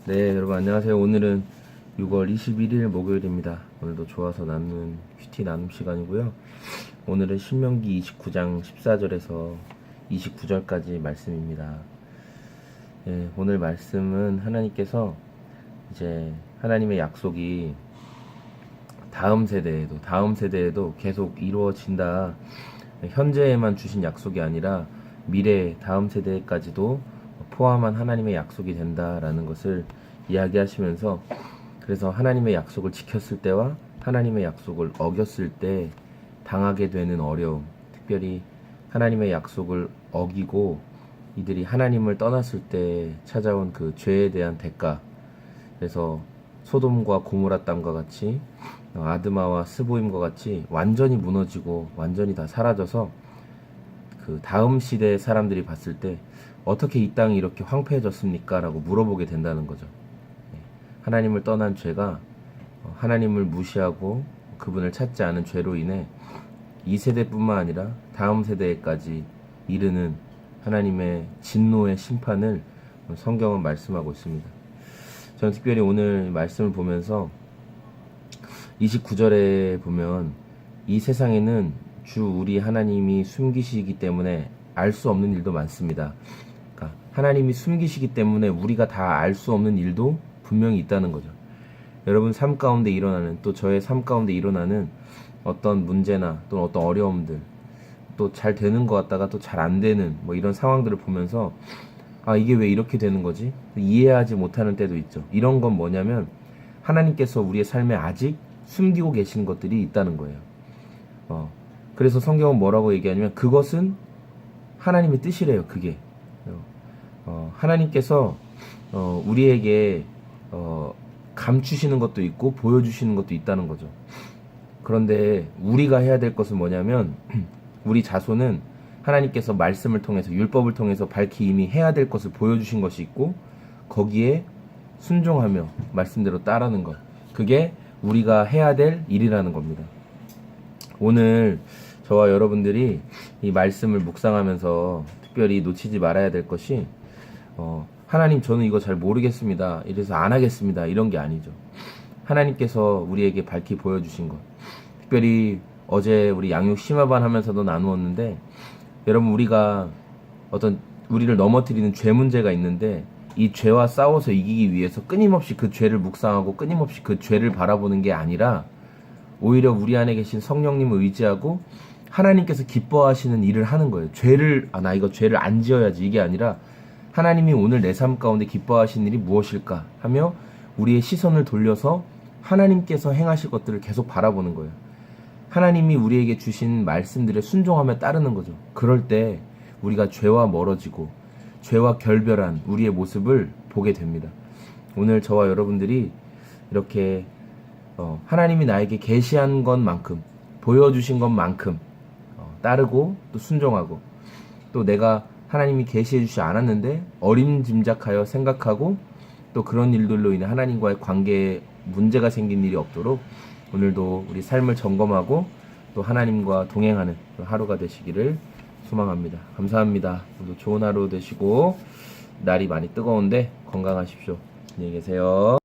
네, 여러분 안녕하세요. 오늘은 6월 21일 목요일입니다. 오늘도 좋아서 나누는 큐티 나눔 시간이고요. 오늘은 신명기 29장 14절에서 29절까지 말씀입니다. 네, 오늘 말씀은 하나님께서 이제 하나님의 약속이 다음 세대에도 계속 이루어진다. 현재에만 주신 약속이 아니라 미래 다음 세대까지도 포함한 하나님의 약속이 된다라는 것을 이야기하시면서, 그래서 하나님의 약속을 지켰을 때와 하나님의 약속을 어겼을 때 당하게 되는 어려움, 특별히 하나님의 약속을 어기고 이들이 하나님을 떠났을 때 찾아온 그 죄에 대한 대가, 그래서 소돔과 고모라 땅과 같이 아드마와 스보임과 같이 완전히 무너지고 완전히 다 사라져서 그 다음 시대 사람들이 봤을 때 어떻게 이 땅이 이렇게 황폐해졌습니까? 라고 물어보게 된다는 거죠. 하나님을 떠난 죄가 하나님을 무시하고 그분을 찾지 않은 죄로 인해 이 세대뿐만 아니라 다음 세대까지 이르는 하나님의 진노의 심판을 성경은 말씀하고 있습니다. 저는 특별히 오늘 말씀을 보면서 29절에 보면 이 세상에는 주 우리 하나님이 숨기시기 때문에 알 수 없는 일도 많습니다. 그러니까 하나님이 숨기시기 때문에 우리가 다 알 수 없는 일도 분명히 있다는 거죠. 여러분 삶 가운데 일어나는, 또 저의 삶 가운데 일어나는 어떤 문제나 또는 어떤 어려움들, 또 잘 되는 것 같다가 또 잘 안 되는 뭐 이런 상황들을 보면서 아, 이게 왜 이렇게 되는 거지? 이해하지 못하는 때도 있죠. 이런 건 뭐냐면 하나님께서 우리의 삶에 아직 숨기고 계신 것들이 있다는 거예요. 그래서 성경은 뭐라고 얘기하냐면 그것은 하나님의 뜻이래요. 그게 하나님께서 우리에게 감추시는 것도 있고 보여주시는 것도 있다는 거죠. 그런데 우리가 해야 될 것은 뭐냐면 우리 자손은 하나님께서 말씀을 통해서, 율법을 통해서 밝히 이미 해야 될 것을 보여주신 것이 있고 거기에 순종하며 말씀대로 따르는 것, 그게 우리가 해야 될 일이라는 겁니다. 오늘 저와 여러분들이 이 말씀을 묵상하면서 특별히 놓치지 말아야 될 것이 하나님, 저는 이거 잘 모르겠습니다, 이래서 안 하겠습니다, 이런 게 아니죠. 하나님께서 우리에게 밝히 보여주신 것, 특별히 어제 우리 양육 심화반 하면서도 나누었는데, 여러분 우리가 우리를 넘어뜨리는 죄 문제가 있는데 이 죄와 싸워서 이기기 위해서 끊임없이 그 죄를 묵상하고 끊임없이 그 죄를 바라보는 게 아니라 오히려 우리 안에 계신 성령님을 의지하고 하나님께서 기뻐하시는 일을 하는 거예요. 나 이거 죄를 안 지어야지, 이게 아니라 하나님이 오늘 내 삶 가운데 기뻐하시는 일이 무엇일까 하며 우리의 시선을 돌려서 하나님께서 행하실 것들을 계속 바라보는 거예요. 하나님이 우리에게 주신 말씀들에 순종하며 따르는 거죠. 그럴 때 우리가 죄와 멀어지고 죄와 결별한 우리의 모습을 보게 됩니다. 오늘 저와 여러분들이 이렇게 하나님이 나에게 계시한 것만큼, 보여주신 것만큼 따르고 또 순종하고, 또 내가 하나님이 계시해 주지 않았는데 어림짐작하여 생각하고 또 그런 일들로 인해 하나님과의 관계에 문제가 생긴 일이 없도록 오늘도 우리 삶을 점검하고 또 하나님과 동행하는 하루가 되시기를 소망합니다. 감사합니다. 오늘도 좋은 하루 되시고, 날이 많이 뜨거운데 건강하십시오. 안녕히 계세요.